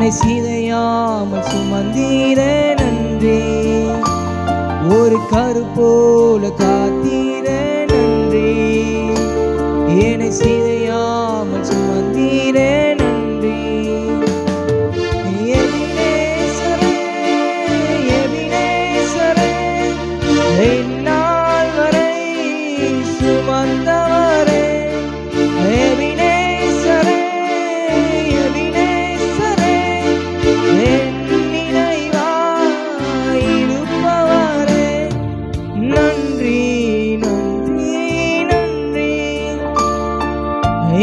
என்னை சிதையாமல் சுமந்தீரே நன்றி. ஒரு கரு போல காத்தீரே நன்றி. என்னை சிதையாமல் சுமந்தீரே நன்றி. எபினேசரே, எபினேசரே, இந்நாள் வரை சுமந்தவரே. எபினேசரே, எபினேசரே, என் நினைவாய் இருப்பவரே. நன்றி, நன்றி, நன்றி.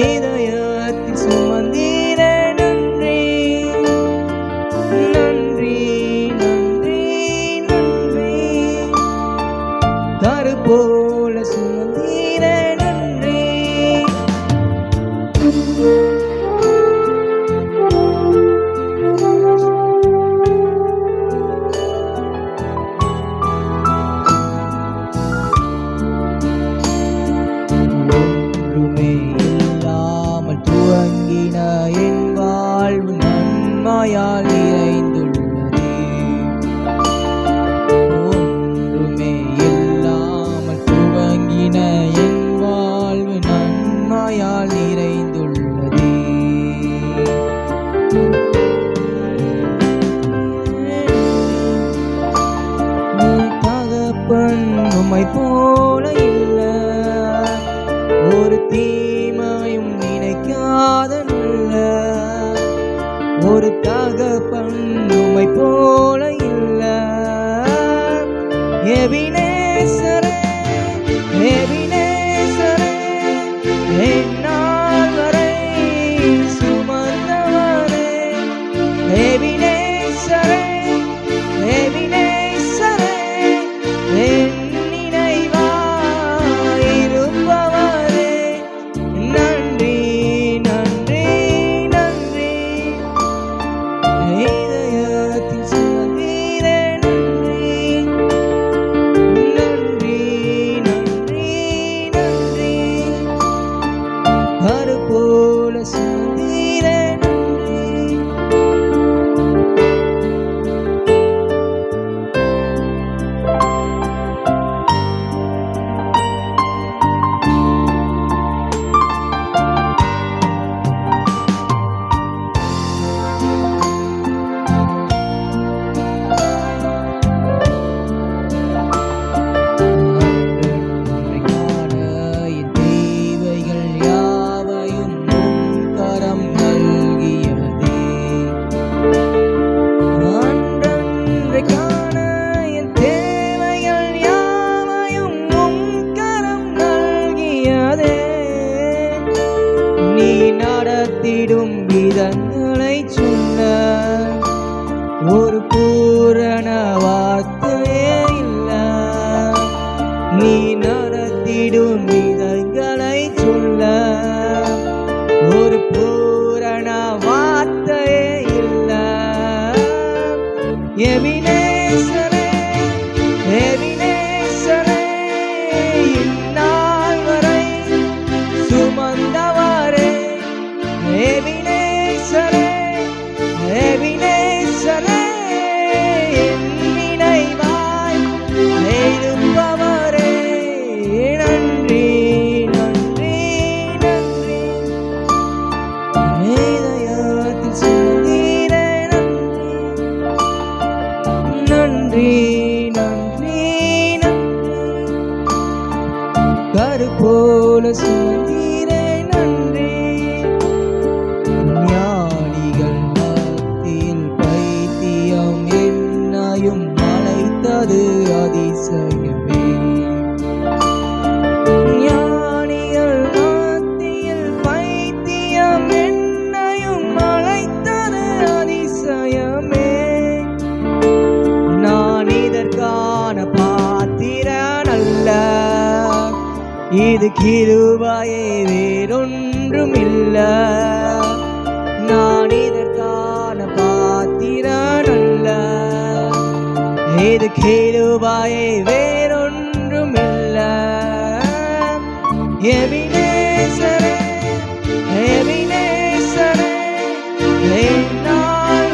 இதயத்தில் சுமந்தீரே நன்றி. நன்றி, நன்றி, நன்றி. கரு போல சுமந்தீரே நன்றி. ஒன்றுமே இல்லாமல் துவங்கின என் வாழ்வு நன்மையால் நிறைந்துள்ளதே. ஒன்றுமே இல்லாமல் துவங்கின என் வாழ்வு நன்மையால் நிறைந்துள்ளதே. தகப்பன் உம்மை போல இல்ல, ஒரு தீமையும் நினைக்காத நல்ல ஒரு தகப்பன் உம்மை போல இல்ல. எபினேசரே, எபினேசரே, எந்நாள் வரை சுமந்தவரே. எபினேசரே, எபினேசரே, என் நினைவாய் இருப்பவரே. நன்றி, நன்றி, நன்றி. இதயத்தில் சுமந்தீரே நன்றி. நன்றி, நன்றி, நன்றி. கரு போல சுமந்தீரே நன்றி. அன்றன்றைக்கான என் தேவைகள் யாவையும் உம் கரம் நல்கியதே. அன்றன்றைக்கான என் தேவைகள் யாவையும் உம் கரம் நல்கியதே. நீ நடத்திடும் விதங்களை சொன்ன ஒரு பூரண வார்த்தையே இல்ல. நீ நடத்திடும் விதங்களை சொல்ல ஒரு பூரண வார்த்தையே இல்ல. எபினேசரே, எபினேசரே, இந்நாள் வரை சுமந்தவரே. எபினேசரே, எபினேசரே, என் நினைவாய் இருப்பவரே. நன்றி, நன்றி, நன்றி. இதயத்தில் சுமந்தீரே நன்றி. நன்றி, நன்றி, நன்றி. கரு போல சுமந்தீரே நன்றி. ஞானிகள் மத்தியில் பைத்தியம் என்னையும் அழைத்தது அதிசயமே. ஞானிகள் மத்தியில் பைத்தியம் என்னையும் அழைத்தது அதிசயமே. நான் இதற்கான பாத்திரன் அல்ல, இது கிருபையே வேறொன்றும் இல்ல. நான் இதற்கான பாத்திரன் அல்ல, இது கிருபையே வேறொன்றும் இல்ல. எபினேசரே, எபினேசரே, எந்நாள்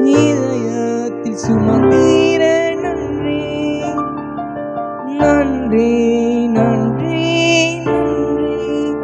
இதயத்தில் சுமந்தீர நன்றி நன்றி நன்றி நன்றி.